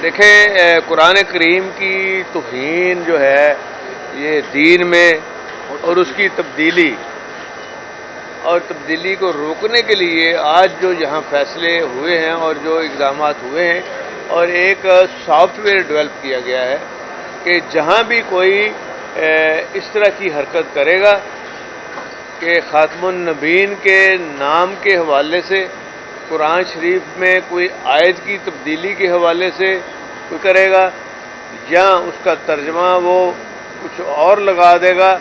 دیکھیں، قرآن کریم کی توہین جو ہے یہ دین میں اور اس کی تبدیلی کو روکنے کے لیے آج جو یہاں فیصلے ہوئے ہیں اور جو اقدامات ہوئے ہیں، اور ایک سافٹ ویئر ڈیولپ کیا گیا ہے کہ جہاں بھی کوئی اس طرح کی حرکت کرے گا کہ خاتم النبیین کے نام کے حوالے سے، قرآن شریف میں کوئی آیت کی تبدیلی کے حوالے سے کوئی کرے گا یا اس کا ترجمہ وہ کچھ اور لگا دے گا،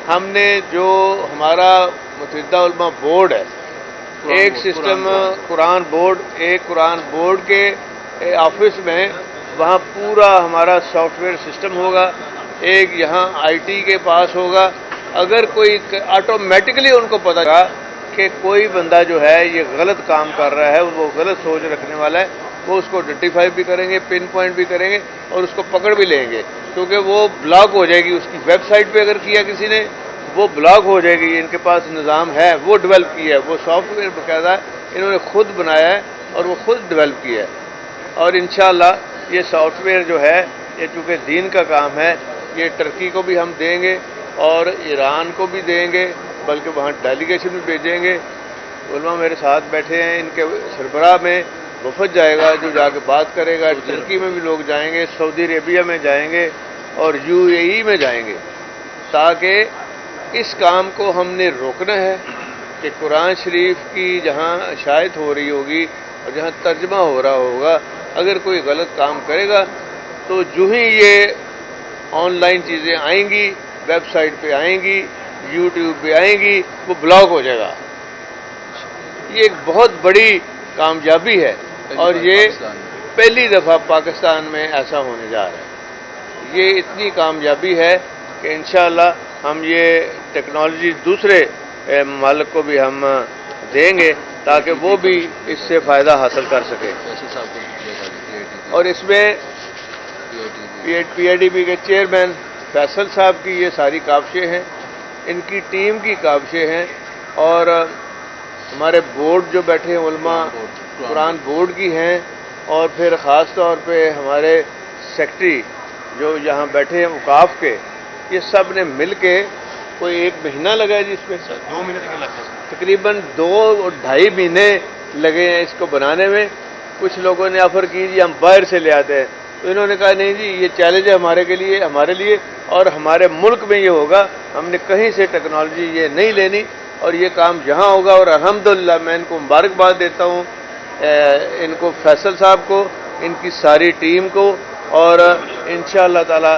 ہم نے جو ہمارا متحدہ علماء بورڈ ہے، ایک سسٹم قرآن بورڈ کے آفس میں، وہاں پورا ہمارا سافٹ ویئر سسٹم ہوگا، ایک یہاں آئی ٹی کے پاس ہوگا۔ اگر کوئی آٹومیٹکلی ان کو پتہ چلا کہ کوئی بندہ جو ہے یہ غلط کام کر رہا ہے، وہ غلط سوچ رکھنے والا ہے، وہ اس کو آئیڈینٹیفائی بھی کریں گے، پن پوائنٹ بھی کریں گے اور اس کو پکڑ بھی لیں گے، کیونکہ وہ بلاک ہو جائے گی۔ اس کی ویب سائٹ پہ اگر کیا کسی نے، وہ بلاک ہو جائے گی۔ ان کے پاس نظام ہے، وہ ڈیولپ کیا ہے، وہ سافٹ ویئر باقاعدہ انہوں نے خود بنایا ہے اور وہ خود ڈیولپ کیا ہے۔ اور انشاءاللہ یہ سافٹ ویئر جو ہے، یہ چونکہ دین کا کام ہے، یہ ترکی کو بھی ہم دیں گے اور ایران کو بھی دیں گے، بلکہ وہاں ڈیلیگیشن بھی بھیجیں گے۔ علماء میرے ساتھ بیٹھے ہیں، ان کے سربراہ میں وفد جائے گا جو جا کے بات کرے گا۔ ترکی میں بھی لوگ جائیں گے، سعودی عربیہ میں جائیں گے اور UAE میں جائیں گے، تاکہ اس کام کو ہم نے روکنا ہے کہ قرآن شریف کی جہاں اشاعت ہو رہی ہوگی اور جہاں ترجمہ ہو رہا ہوگا، اگر کوئی غلط کام کرے گا تو جو ہی یہ آن لائن چیزیں آئیں گی، ویب سائٹ پہ آئیں گی، YouTube پہ آئیں گی، وہ بلاک ہو جائے گا۔ یہ ایک بہت بڑی کامیابی ہے اور یہ پہلی دفعہ پاکستان میں ایسا ہونے جا رہا ہے۔ یہ اتنی کامیابی ہے کہ انشاءاللہ ہم یہ ٹیکنالوجی دوسرے ممالک کو بھی ہم دیں گے تاکہ وہ بھی اس سے فائدہ حاصل کر سکے۔ اور اس میں PIDB کے چیئرمین فیصل صاحب کی یہ ساری کاوشیں ہیں، ان کی ٹیم کی کاوشیں ہیں، اور ہمارے بورڈ جو بیٹھے ہیں علماء قرآن بورڈ کی ہیں، اور پھر خاص طور پہ ہمارے سیکٹری جو یہاں بیٹھے ہیں اوقاف کے، یہ سب نے مل کے کوئی 1 مہینہ لگا ہے، جس میں 2 مہینے تک لگا، تقریباً 2-2.5 مہینے لگے ہیں اس کو بنانے میں۔ کچھ لوگوں نے آفر کی جی ہم باہر سے لے آتے ہیں، تو انہوں نے کہا نہیں جی یہ چیلنج ہے ہمارے لیے اور ہمارے ملک میں یہ ہوگا، ہم نے کہیں سے ٹیکنالوجی یہ نہیں لینی اور یہ کام یہاں ہوگا۔ اور الحمدللہ میں ان کو مبارکباد دیتا ہوں، ان کو فیصل صاحب کو، ان کی ساری ٹیم کو، اور انشاءاللہ تعالی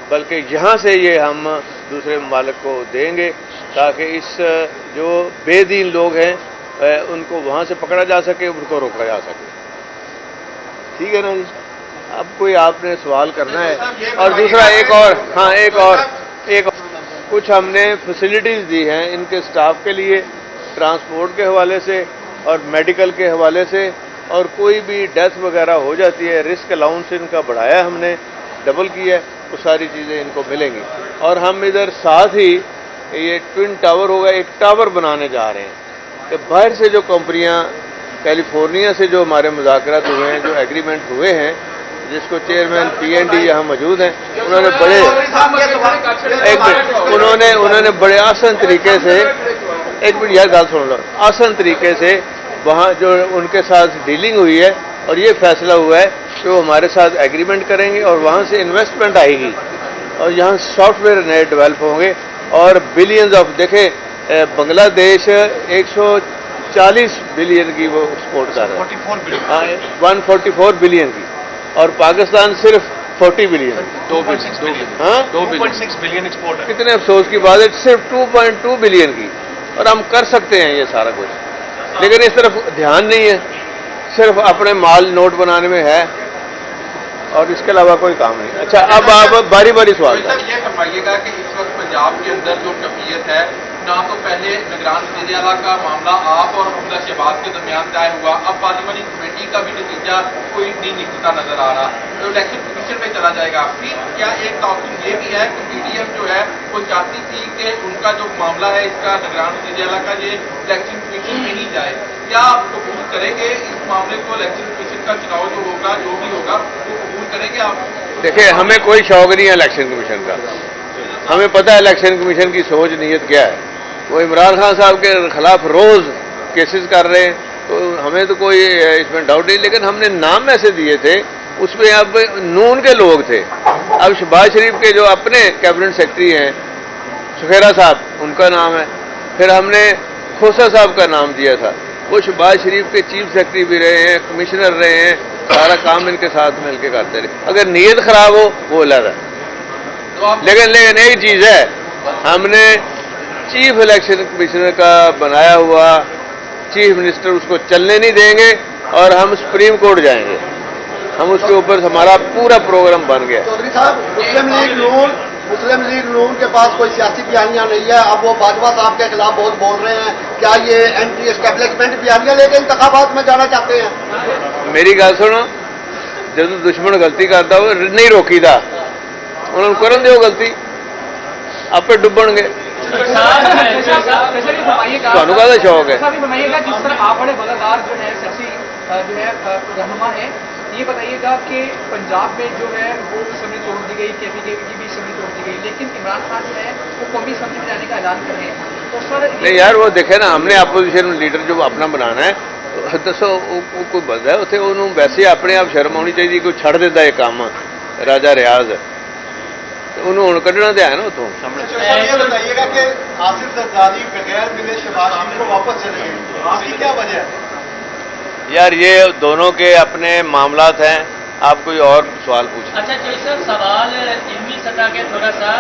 بلکہ یہاں سے یہ ہم دوسرے ممالک کو دیں گے تاکہ اس جو بے دین لوگ ہیں ان کو وہاں سے پکڑا جا سکے، ان کو روکا جا سکے۔ ٹھیک ہے نا جی؟ اب کوئی آپ نے سوال کرنا ہے؟ اور دوسرا ایک اور کچھ ہم نے فیسلٹیز دی ہیں ان کے سٹاف کے لیے، ٹرانسپورٹ کے حوالے سے اور میڈیکل کے حوالے سے، اور کوئی بھی ڈیتھ وغیرہ ہو جاتی ہے، رسک الاؤنس ان کا بڑھایا ہم نے، ڈبل کیا ہے، وہ ساری چیزیں ان کو ملیں گی۔ اور ہم ادھر ساتھ ہی یہ ٹوئن ٹاور ہوگا، ایک ٹاور بنانے جا رہے ہیں کہ باہر سے جو کمپنیاں، کیلیفورنیا سے جو ہمارے مذاکرات ہوئے ہیں، جو ایگریمنٹ ہوئے ہیں، جس کو چیئرمین PND یہاں موجود ہیں، انہوں نے بڑے آسان طریقے سے، ایک منٹ یار گال سن لو، آسان طریقے سے وہاں جو ان کے ساتھ ڈیلنگ ہوئی ہے اور یہ فیصلہ ہوا ہے کہ وہ ہمارے ساتھ ایگریمنٹ کریں گے اور وہاں سے انویسٹمنٹ آئے گی اور یہاں سافٹ ویئر نئے ڈیولپ ہوں گے اور بلینز آف، دیکھیں بنگلہ دیش 140 بلین کی وہ ایکسپورٹ کر رہا ہے، 144 بلین کی، اور پاکستان صرف 40 بلین، 2.6 بلین ایکسپورٹ ہے۔ کتنے افسوس کی بات ہے، صرف 2.2 بلین کی، اور ہم کر سکتے ہیں یہ سارا کچھ، لیکن اس طرف دھیان نہیں ہے، صرف اپنے مال نوٹ بنانے میں ہے اور اس کے علاوہ کوئی کام نہیں۔ اچھا اب آپ باری باری سوال سر یہ فرمائیے گا کہ اس وقت پنجاب کے اندر جو کیفیت ہے، نہ تو پہلے نگران وزیر اعلیٰ کا معاملہ آپ اور حمزہ شہباز کے درمیان طے ہوا، اب پارلیمانی کمیٹی کا بھی نتیجہ کوئی نہیں نکلتا نظر آ رہا، تو الیکشن کمیشن میں چلا جائے گا۔ پھر کیا ایک توقع یہ بھی ہے کہ PDM جو ہے وہ چاہتی تھی کہ ان کا جو معاملہ ہے اس کا نگران وزیر اعلیٰ کا یہ الیکشن کمیشن میں ہی جائے، کیا کریں گے اس معاملے کو, الیکشن کمیشن کا چناؤ جو ہوگا, جو بھی ہوگا, وہ قبول کریں گے آپ؟ دیکھیں ہمیں کوئی شوق نہیں ہے الیکشن کمیشن کا. ہمیں پتہ ہے الیکشن کمیشن کی سوچ نیت کیا ہے. وہ عمران خان صاحب کے خلاف روز کیسز کر رہے ہیں, تو ہمیں تو کوئی اس میں ڈاؤٹ نہیں, لیکن ہم نے نام ایسے دیے تھے اس میں اب نون کے لوگ تھے. اب شہباز شریف کے جو اپنے کیبنٹ سیکرٹری ہیں سخیرہ صاحب, ان کا نام ہے. پھر ہم نے کھوسا صاحب کا نام دیا تھا, وہ شہباز شریف کے چیف سیکرٹری بھی رہے ہیں, کمشنر رہے ہیں, سارا کام ان کے ساتھ مل کے کرتے رہے. اگر نیت خراب ہو وہ الگ ہے. لیکن ایک چیز ہے, ہم نے چیف الیکشن کمشنر کا بنایا ہوا چیف منسٹر اس کو چلنے نہیں دیں گے, اور ہم سپریم کورٹ جائیں گے. ہم اس کے اوپر ہمارا پورا پروگرام بن گیا. چودھری صاحب, مسلم لیگ نون کے پاس کوئی سیاسی بیانیاں نہیں ہے. اب وہ باجوہ صاحب کے خلاف بہت بول رہے ہیں. کیا یہ اینٹی اسٹیبلشمنٹ بیانیاں لے کے انتخابات میں جانا چاہتے ہیں؟ میری گل سنو, جب دشمن غلطی کرتا وہ نہیں روکی تھا, انہوں نے کرن دیو غلطی, آپ پہ ڈبن گے. تمہیں کا شوق ہے. جس طرح آپ بڑے بغدار جو ہے سیاسی جو ہے رہنما ہیں, یہ بتائیے گا کہ پنجاب میں جو ہے وہ اسمبلی توڑ دی گئی, کے پی کے کی بھی اسمبلی توڑ دی گئی, لیکن عمران خان جو ہے وہ قومی اسمبلی میں جانے کا اعلان کر رہے ہیں. تو سر نہیں یار, وہ دیکھے نا, ہم نے اپوزیشن لیڈر جو اپنا بنانا ہے, دسو کوئی بندہ ہے اتنے, انہوں ویسے اپنے آپ شرم ہونی چاہیے. کوئی چھڑ دیتا یہ کام راجا ریاض, انہوں ہوں کھڈنا تو ہے نا اتوں. یہ بتائیے گا کہ آصف زرداری بغیر ملے شہباز شریف کو واپس چلے گئے, اس کی کیا وجہ ہے؟ یار یہ دونوں کے اپنے معاملات ہیں, آپ کوئی اور سوال پوچھیں. اچھا چوئی صاحب, سوال علمی سطح کے تھوڑا سا.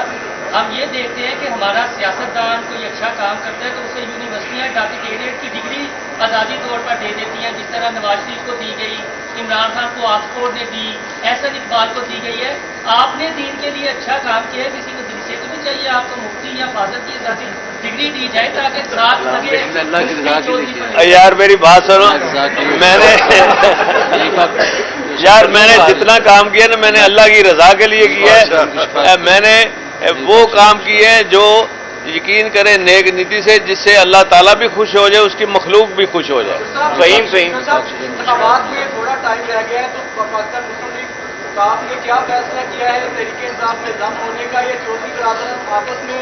ہم یہ دیکھتے ہیں کہ ہمارا سیاستدان کوئی اچھا کام کرتا ہے تو اسے یونیورسٹیاں ڈاکٹریٹ کی ڈگری آزادی طور پر دے دیتی ہیں, جس طرح نواز شریف کو دی گئی, عمران خان کو آکسفورڈ نے دی, احسن اقبال کو دی گئی ہے. آپ نے دین کے لیے اچھا کام کیا ہے, کسی وزیر سے تو نہیں چاہیے آپ کو مفتی یا فاضل کی آزادی ڈگری دی جائے تاکہ ساتھ لگے. یار میری بات سنو, میں نے جتنا کام کیا نا, میں نے اللہ کی رضا کے لیے کیا ہے. میں نے وہ کام کیے ہیں جو یقین کرے نیک نیتی سے, جس سے اللہ تعالیٰ بھی خوش ہو جائے, اس کی مخلوق بھی خوش ہو جائے. صحیح انتخابات میں تھوڑا ٹائم رہ گیا ہے, تو پاکستان مسلم لیگ صاحب نے کیا فیصلہ کیا ہے تحریک انصاف میں دم ہونے کا, یا چودھری برادر آپس میں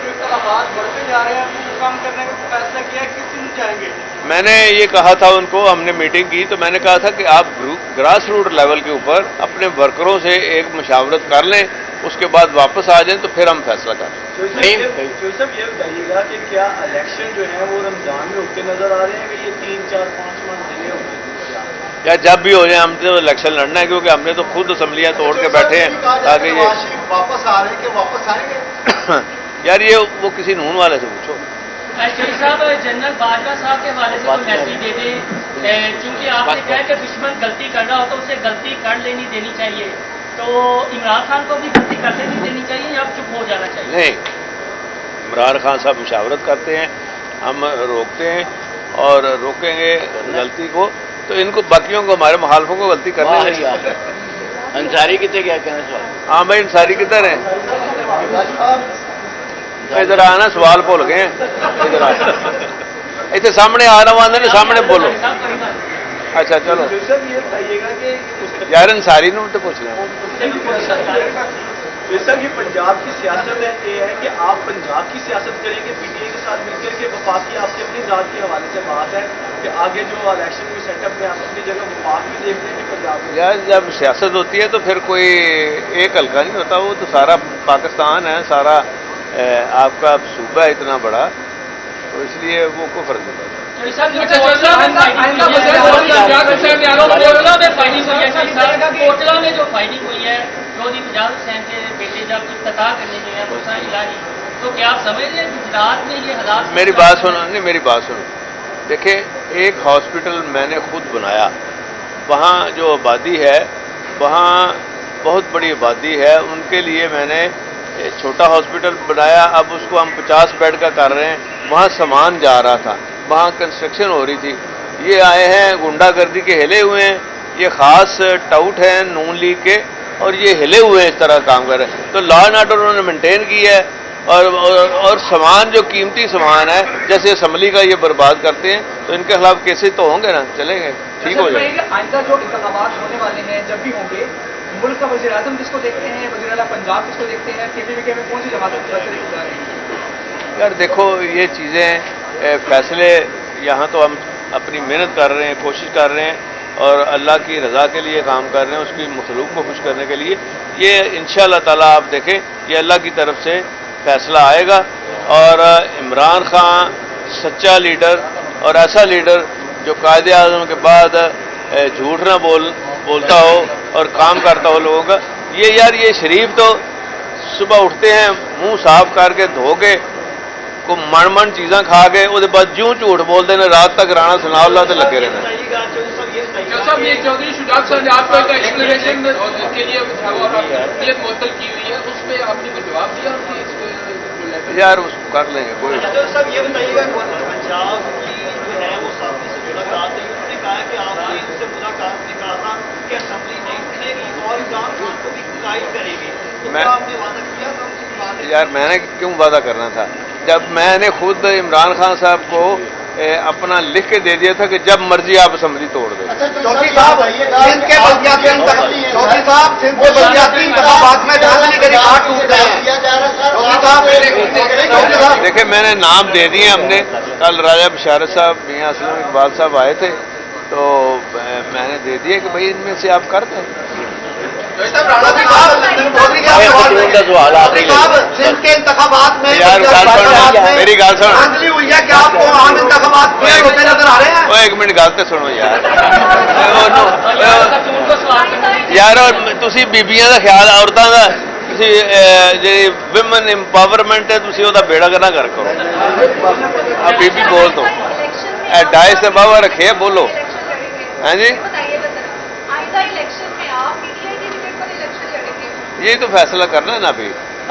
جو اختلافات بڑھتے جا رہے ہیں وہ کم کرنے کا فیصلہ کیا ہے, کس دن جائیں گے؟ میں نے یہ کہا تھا ان کو, ہم نے میٹنگ کی تو میں نے کہا تھا کہ آپ گراس روٹ لیول کے اوپر اپنے ورکروں سے ایک مشاورت کر لیں, اس کے بعد واپس آ جائیں تو پھر ہم فیصلہ کریں. صاحب یہ بتائیے گا کہ کیا الیکشن جو ہے وہ رمضان میں ہوتے نظر آ رہے ہیں کہ یہ 3, 4, 5 ماہ ڈیلے ہوتے ہیں؟ یا جب بھی ہو جائے, ہم تو الیکشن لڑنا ہے, کیونکہ ہم نے تو خود اسمبلیاں توڑ کے بیٹھے ہیں تاکہ یہ واپس آ رہے ہیں کہ واپس آئیں گے؟ یار یہ وہ کسی نون والے سے پوچھو. صاحب جنرل باجوہ صاحب کے حوالے سے کوئی میسیج دے دیں, چونکہ آپ نے کہا کہ دشمن غلطی کر رہا ہو تو اسے غلطی کر لینی دینی چاہیے, تو عمران خان کو بھی غلطی کر لینی دینی چاہیے یا چپ ہو جانا چاہیے؟ نہیں, عمران خان صاحب مشاورت کرتے ہیں, ہم روکتے ہیں اور روکیں گے غلطی کو, تو ان کو باقیوں کو, ہمارے مخالفوں کو غلطی کرنے نہیں. انصاری کتنے کیا کہنا چاہتے؟ ہاں بھائی, انصاری کدھر ہیں؟ ادھر آنا, سوال بھول گئے ہیں. ادھر آ, اتنے سامنے آ رہا ہوں, آدھے سامنے بولو. اچھا چلو سر یہ بتائیے گا کہ یار انصاری نے تو پوچھ لیں. سر یہ پنجاب کی سیاست ہے, یہ ہے کہ آپ پنجاب کی سیاست کریں گے پی ٹی آئی کے ساتھ مل کر کے, وفاقی آپ کی اپنی ذات کے حوالے سے بات ہے کہ آگے جو الیکشن میں سیٹ اپ میں آپ اپنی جگہ وفاق بھی دیکھتے ہیں کہ پنجاب میں؟ یار جب سیاست ہوتی ہے تو پھر کوئی ایک حلقہ نہیں ہوتا, وہ تو سارا پاکستان ہے, سارا آپ کا صوبہ ہے اتنا بڑا, تو اس لیے وہ کو فرق نہیں پڑتا. کوٹلا میں جو فائرنگ ہوئی ہے چودھری اعجاز حسین کے بیٹے جب افتتاح کرنے گئے ہیں حسین الہی, تو کیا آپ سمجھ رہے ہیں گجرات میں یہ حالات؟ میری بات سنو, نہیں میری بات سنو, دیکھیں ایک ہاسپٹل میں نے خود بنایا, وہاں جو آبادی ہے وہاں بہت بڑی آبادی ہے, ان کے لیے میں نے چھوٹا ہاسپٹل بنایا. اب اس کو ہم 50 بیڈ کا کر رہے ہیں. وہاں سامان جا رہا تھا, وہاں کنسٹرکشن ہو رہی تھی, یہ آئے ہیں گنڈا گردی کے ہلے ہوئے ہیں, یہ خاص ٹاؤٹ ہیں نون لیگ کے, اور یہ ہلے ہوئے ہیں اس طرح کام کر رہے ہیں. تو لا اینڈ آرڈر انہوں نے مینٹین کیا ہے, اور سامان جو قیمتی سامان ہے جیسے اسمبلی کا یہ برباد کرتے ہیں تو ان کے خلاف کیسز تو ہوں گے نا، چلیں گے، ٹھیک ہو جائے گا۔ آئندہ جو انتخابات ہونے والے ہیں جب بھی ہوں گے، ملک کا وزیر اعظم کس کو دیکھتے ہیں، وزیر اعلیٰ پنجاب کس کو دیکھتے ہیں، پی پی کے میں کون سی جماعت فیصلے کی جا رہی ہیں؟ یار دیکھو یہ چیزیں فیصلے یہاں تو ہم اپنی محنت کر رہے ہیں، کوشش کر رہے ہیں اور اللہ کی رضا کے لیے کام کر رہے ہیں، اس کی مخلوق کو خوش کرنے کے لیے۔ یہ انشاءاللہ تعالیٰ آپ دیکھیں یہ اللہ کی طرف سے فیصلہ آئے گا، اور عمران خان سچا لیڈر اور ایسا لیڈر جو قائد اعظم کے بعد جھوٹ نہ بولتا ہو اور کام کرتا ہو لوگوں کا۔ یہ شریف تو صبح اٹھتے ہیں منہ صاف کر کے دھو کے کو من چیزاں کھا کے وہ بعد جوں جھوٹ بولتے ہیں رات تک رانا سنا اللہ تو لگے رہتے ہیں۔ صاحب یہ چودھری شجاعت صاحب نے آپ کو ایک ایکسپلینیشن کے لیے حیثیت معطل کی ہوئی ہے، اس پہ آپ نے کوئی جواب دیا ان کی یار اس کو کر لیں گے کوئی۔ صاحب یہ بتائیے گا گورنر پنجاب کی جو ہے وہ ساتھی سے ملاقات ہوئی، انہوں نے کہا کہ آپ نے ان سے ملاقات نے کہا کہ اسمبلی نہیں اٹھے گی اور عمران خان کو بھی قائل کرے گی، تو کیا آپ نے وعدہ کیا تھا ان سے بات؟ یار میں نے کیوں وعدہ کرنا تھا جب میں نے خود عمران خان صاحب کو اپنا لکھ کے دے دیا تھا کہ جب مرضی آپ اسمبلی توڑ دیں۔ چوکی صاحب سندھ کے بلدیاتی چوکی صاحب سندھ کے بلدیاتی انتخابات میں دھاندلی کے ریکارڈ ٹوٹ رہے ہیں۔ چوکی صاحب دیکھیں میں نے نام دے دیے، ہم نے کل راجہ بشارت صاحب میاں اسلم اقبال صاحب آئے تھے تو میں نے دے دیا کہ بھائی ان میں سے آپ کر دیں۔ سندھ کے انتخابات میں یار میری گال سن، دھاندلی ہوئی ہے، کیا آپ کو عام انتخابات میں ہوتے نظر آ رہے ہیں؟ ایک منٹ گل تو سنو یار۔ یار تسی بیبیاں دا خیال عورتوں کا جی ویمن امپاورمنٹ ہے تسی وہ بیڑا نہ کر کرو۔ بی بی بول دو ڈائے سے بابا رکھے بولو۔ ہاں جی یہی تو فیصلہ کرنا ہے نا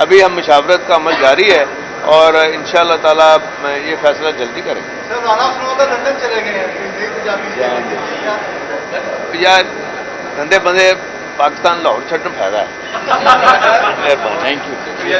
ابھی ہم مشاورت کا عمل جاری ہے اور انشاءاللہ تعالیٰ یہ فیصلہ جلدی کریں گے۔ سر رانا سنو لندن چلے گئے ہیں، یار دھندے بندے پاکستان لاہور چھڈن فائدہ ہے۔ مہربانی، تھینک یو۔